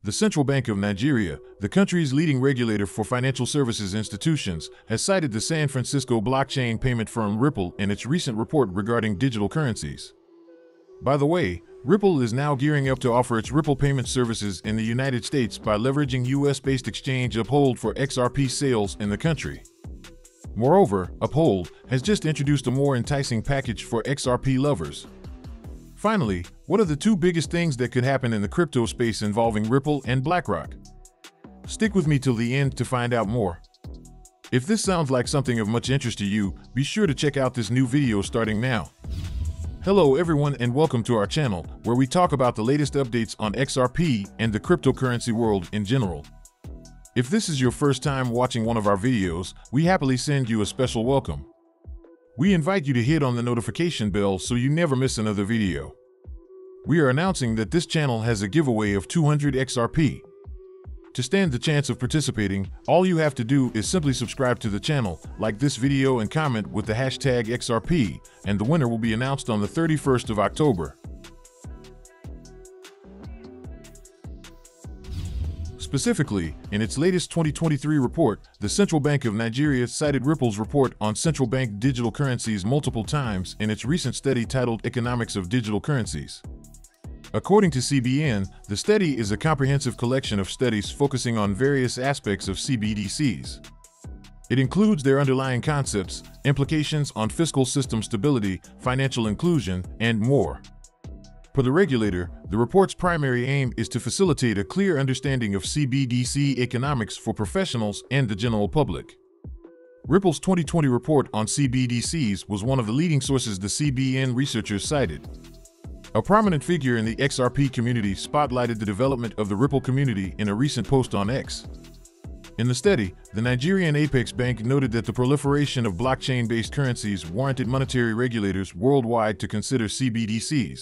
The Central Bank of Nigeria, the country's leading regulator for financial services institutions, has cited the San Francisco blockchain payment firm Ripple in its recent report regarding digital currencies. By the way, Ripple is now gearing up to offer its Ripple payment services in the United States by leveraging US-based exchange Uphold for XRP sales in the country. Moreover, Uphold has just introduced a more enticing package for XRP lovers. Finally, what are the two biggest things that could happen in the crypto space involving Ripple and BlackRock? Stick with me till the end to find out more. If this sounds like something of much interest to you, be sure to check out this new video starting now. Hello everyone and welcome to our channel, where we talk about the latest updates on XRP and the cryptocurrency world in general. If this is your first time watching one of our videos, we happily send you a special welcome. We invite you to hit on the notification bell so you never miss another video. We are announcing that this channel has a giveaway of 200 XRP. To stand the chance of participating, all you have to do is simply subscribe to the channel, like this video and comment with the hashtag XRP, and the winner will be announced on the 31st of October. Specifically, in its latest 2023 report, the Central Bank of Nigeria cited Ripple's report on central bank digital currencies multiple times in its recent study titled Economics of Digital Currencies. According to CBN, the study is a comprehensive collection of studies focusing on various aspects of CBDCs. It includes their underlying concepts, implications on fiscal system stability, financial inclusion, and more. For the regulator, the report's primary aim is to facilitate a clear understanding of CBDC economics for professionals and the general public. Ripple's 2020 report on CBDCs was one of the leading sources the CBN researchers cited. A prominent figure in the XRP community spotlighted the development of the Ripple community in a recent post on X. In the study, the Nigerian Apex Bank noted that the proliferation of blockchain-based currencies warranted monetary regulators worldwide to consider CBDCs.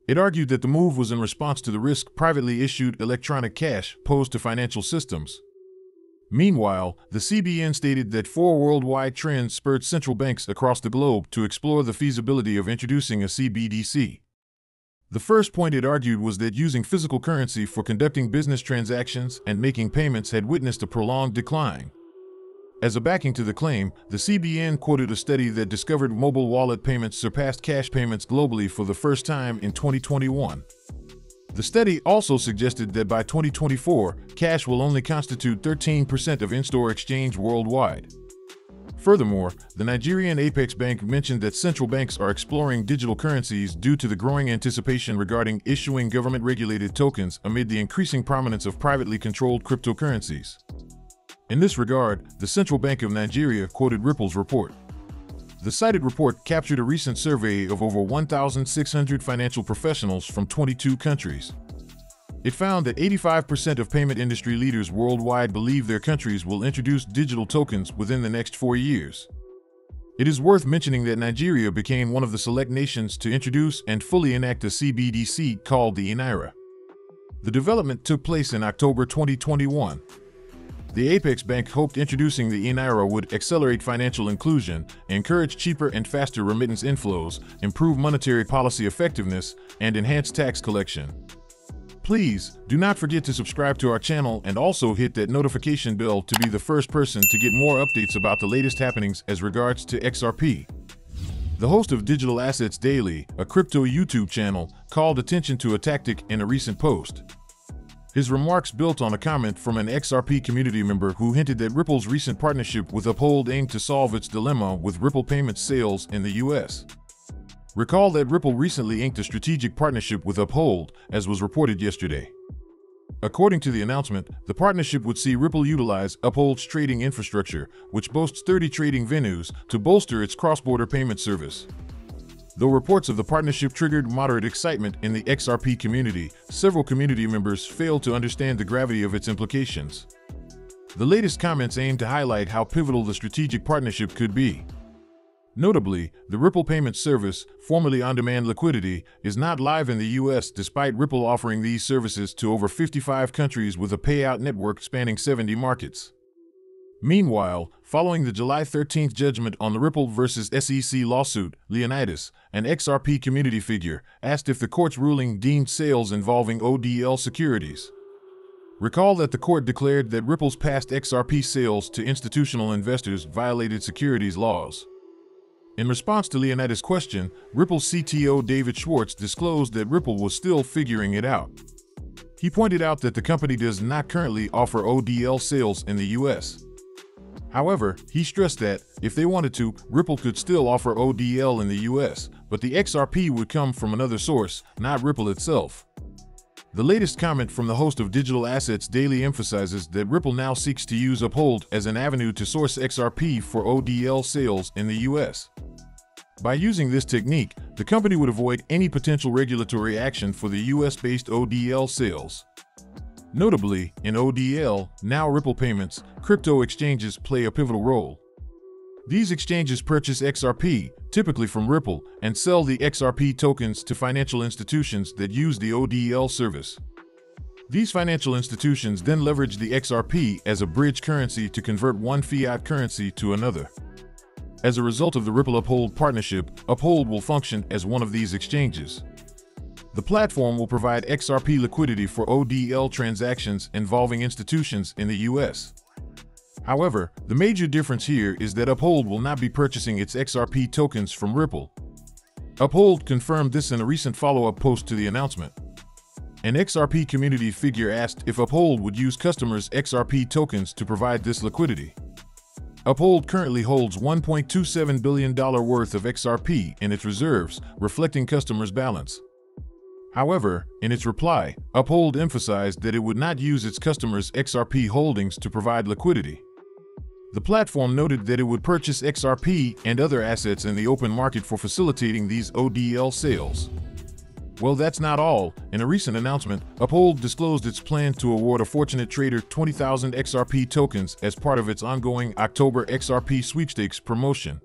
It argued that the move was in response to the risk privately issued electronic cash posed to financial systems. Meanwhile, the CBN stated that 4 worldwide trends spurred central banks across the globe to explore the feasibility of introducing a CBDC. The first point it argued was that using physical currency for conducting business transactions and making payments had witnessed a prolonged decline. As a backing to the claim, the CBN quoted a study that discovered mobile wallet payments surpassed cash payments globally for the first time in 2021. The study also suggested that by 2024, cash will only constitute 13% of in-store exchange worldwide. Furthermore, the Nigerian Apex Bank mentioned that central banks are exploring digital currencies due to the growing anticipation regarding issuing government-regulated tokens amid the increasing prominence of privately controlled cryptocurrencies. In this regard, the Central Bank of Nigeria quoted Ripple's report. The cited report captured a recent survey of over 1,600 financial professionals from 22 countries. It found that 85% of payment industry leaders worldwide believe their countries will introduce digital tokens within the next 4 years. It is worth mentioning that Nigeria became one of the select nations to introduce and fully enact a CBDC called the Naira. The development took place in October 2021. The Apex Bank hoped introducing the Naira would accelerate financial inclusion, encourage cheaper and faster remittance inflows, improve monetary policy effectiveness, and enhance tax collection. Please do not forget to subscribe to our channel and also hit that notification bell to be the first person to get more updates about the latest happenings as regards to XRP. The host of Digital Assets Daily, a crypto YouTube channel, called attention to a tactic in a recent post. His remarks built on a comment from an XRP community member who hinted that Ripple's recent partnership with Uphold aimed to solve its dilemma with Ripple payment sales in the US. Recall that Ripple recently inked a strategic partnership with Uphold, as was reported yesterday. According to the announcement, the partnership would see Ripple utilize Uphold's trading infrastructure, which boasts 30 trading venues, to bolster its cross-border payment service. Though reports of the partnership triggered moderate excitement in the XRP community, several community members failed to understand the gravity of its implications. The latest comments aim to highlight how pivotal the strategic partnership could be. Notably, the Ripple payment service, formerly on-demand liquidity, is not live in the US despite Ripple offering these services to over 55 countries with a payout network spanning 70 markets. Meanwhile, following the July 13th judgment on the Ripple vs. SEC lawsuit, Leonidas, an XRP community figure, asked if the court's ruling deemed sales involving ODL securities. Recall that the court declared that Ripple's past XRP sales to institutional investors violated securities laws. In response to Leonidas's question, Ripple's CTO David Schwartz disclosed that Ripple was still figuring it out. He pointed out that the company does not currently offer ODL sales in the US. However, he stressed that, if they wanted to, Ripple could still offer ODL in the US, but the XRP would come from another source, not Ripple itself. The latest comment from the host of Digital Assets Daily emphasizes that Ripple now seeks to use Uphold as an avenue to source XRP for ODL sales in the US. By using this technique, the company would avoid any potential regulatory action for the US-based ODL sales. Notably, in ODL, now Ripple payments, crypto exchanges play a pivotal role. These exchanges purchase XRP, typically from Ripple, and sell the XRP tokens to financial institutions that use the ODL service. These financial institutions then leverage the XRP as a bridge currency to convert one fiat currency to another. As a result of the Ripple-Uphold partnership, Uphold will function as one of these exchanges. The platform will provide XRP liquidity for ODL transactions involving institutions in the US. However, the major difference here is that Uphold will not be purchasing its XRP tokens from Ripple. Uphold confirmed this in a recent follow-up post to the announcement. An XRP community figure asked if Uphold would use customers' XRP tokens to provide this liquidity. Uphold currently holds $1.27 billion worth of XRP in its reserves, reflecting customers' balance. However, in its reply, Uphold emphasized that it would not use its customers' XRP holdings to provide liquidity. The platform noted that it would purchase XRP and other assets in the open market for facilitating these ODL sales. Well, that's not all. In a recent announcement, Uphold disclosed its plan to award a fortunate trader 20,000 XRP tokens as part of its ongoing October XRP Sweepstakes promotion.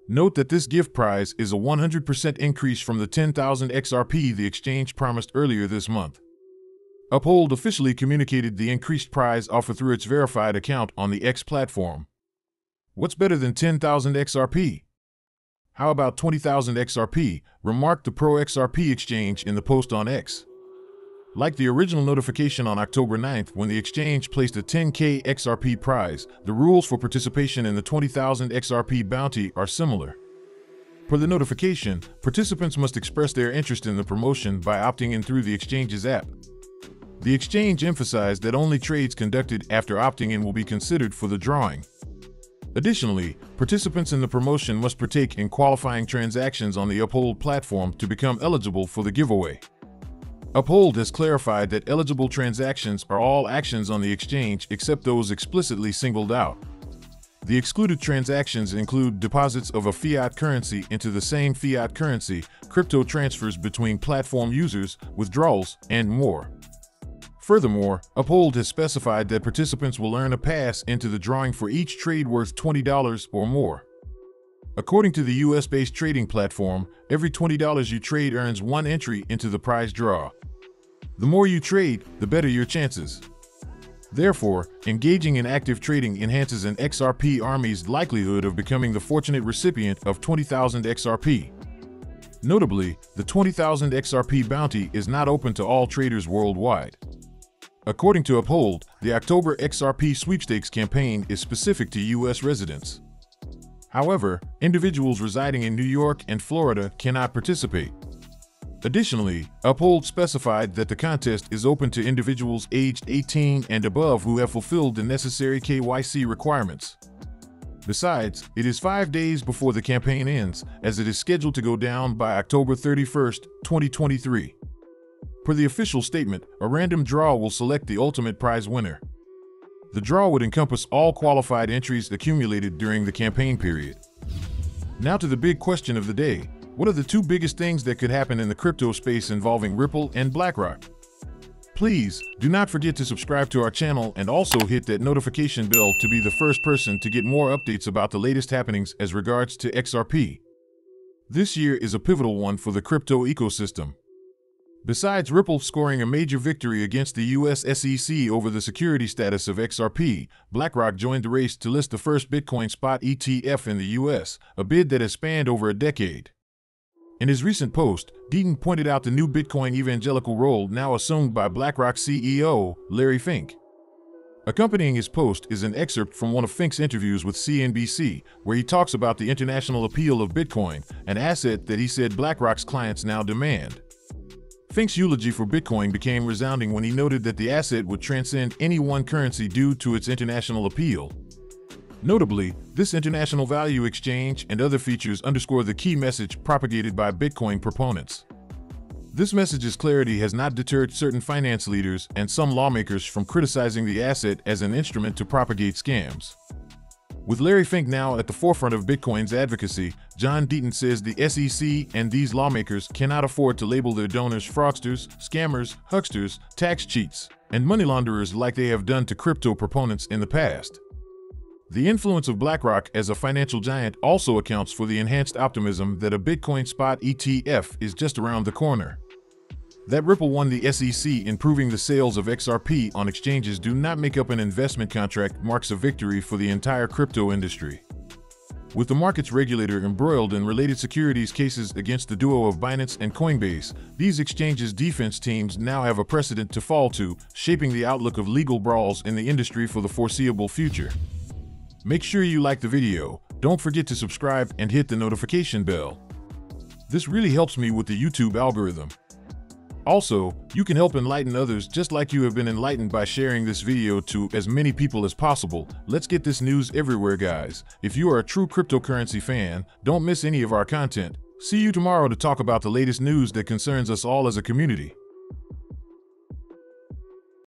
Note that this gift prize is a 100% increase from the 10,000 XRP the exchange promised earlier this month. Uphold officially communicated the increased prize offer through its verified account on the X platform. What's better than 10,000 XRP? How about 20,000 XRP, remarked the Pro XRP exchange in the post on X. Like the original notification on October 9th when the exchange placed a 10K XRP prize, the rules for participation in the 20,000 XRP bounty are similar. Per the notification, participants must express their interest in the promotion by opting in through the exchange's app. The exchange emphasized that only trades conducted after opting in will be considered for the drawing. Additionally, participants in the promotion must partake in qualifying transactions on the Uphold platform to become eligible for the giveaway. Uphold has clarified that eligible transactions are all actions on the exchange except those explicitly singled out. The excluded transactions include deposits of a fiat currency into the same fiat currency, crypto transfers between platform users, withdrawals, and more. Furthermore, Uphold has specified that participants will earn a pass into the drawing for each trade worth $20 or more. According to the US-based trading platform, every $20 you trade earns one entry into the prize draw. The more you trade, the better your chances. Therefore, engaging in active trading enhances an XRP army's likelihood of becoming the fortunate recipient of 20,000 XRP. Notably, the 20,000 XRP bounty is not open to all traders worldwide. According to Uphold, the October XRP Sweepstakes campaign is specific to US residents. However, individuals residing in New York and Florida cannot participate. Additionally, Uphold specified that the contest is open to individuals aged 18 and above who have fulfilled the necessary KYC requirements. Besides, it is 5 days before the campaign ends, as it is scheduled to go down by October 31st, 2023. Per the official statement, a random draw will select the ultimate prize winner. The draw would encompass all qualified entries accumulated during the campaign period. Now to the big question of the day. What are the two biggest things that could happen in the crypto space involving Ripple and BlackRock? Please, do not forget to subscribe to our channel and also hit that notification bell to be the first person to get more updates about the latest happenings as regards to XRP. This year is a pivotal one for the crypto ecosystem. Besides Ripple scoring a major victory against the US SEC over the security status of XRP, BlackRock joined the race to list the first Bitcoin spot ETF in the US, a bid that has spanned over a decade. In his recent post, Deaton pointed out the new Bitcoin evangelical role now assumed by BlackRock CEO Larry Fink. Accompanying his post is an excerpt from one of Fink's interviews with CNBC, where he talks about the international appeal of Bitcoin, an asset that he said BlackRock's clients now demand. Fink's eulogy for Bitcoin became resounding when he noted that the asset would transcend any one currency due to its international appeal. Notably, this international value exchange and other features underscore the key message propagated by Bitcoin proponents. This message's clarity has not deterred certain finance leaders and some lawmakers from criticizing the asset as an instrument to propagate scams. With Larry Fink now at the forefront of Bitcoin's advocacy, John Deaton says the SEC and these lawmakers cannot afford to label their donors fraudsters, scammers, hucksters, tax cheats, and money launderers like they have done to crypto proponents in the past. The influence of BlackRock as a financial giant also accounts for the enhanced optimism that a Bitcoin spot ETF is just around the corner. That Ripple won the SEC improving the sales of XRP on exchanges do not make up an investment contract marks a victory for the entire crypto industry. With the market's regulator embroiled in related securities cases against the duo of Binance and Coinbase, these exchanges' defense teams now have a precedent to fall to, shaping the outlook of legal brawls in the industry for the foreseeable future. Make sure you like the video, don't forget to subscribe and hit the notification bell. This really helps me with the YouTube algorithm. Also, you can help enlighten others just like you have been enlightened by sharing this video to as many people as possible. Let's get this news everywhere, guys. If you are a true cryptocurrency fan, don't miss any of our content. See you tomorrow to talk about the latest news that concerns us all as a community.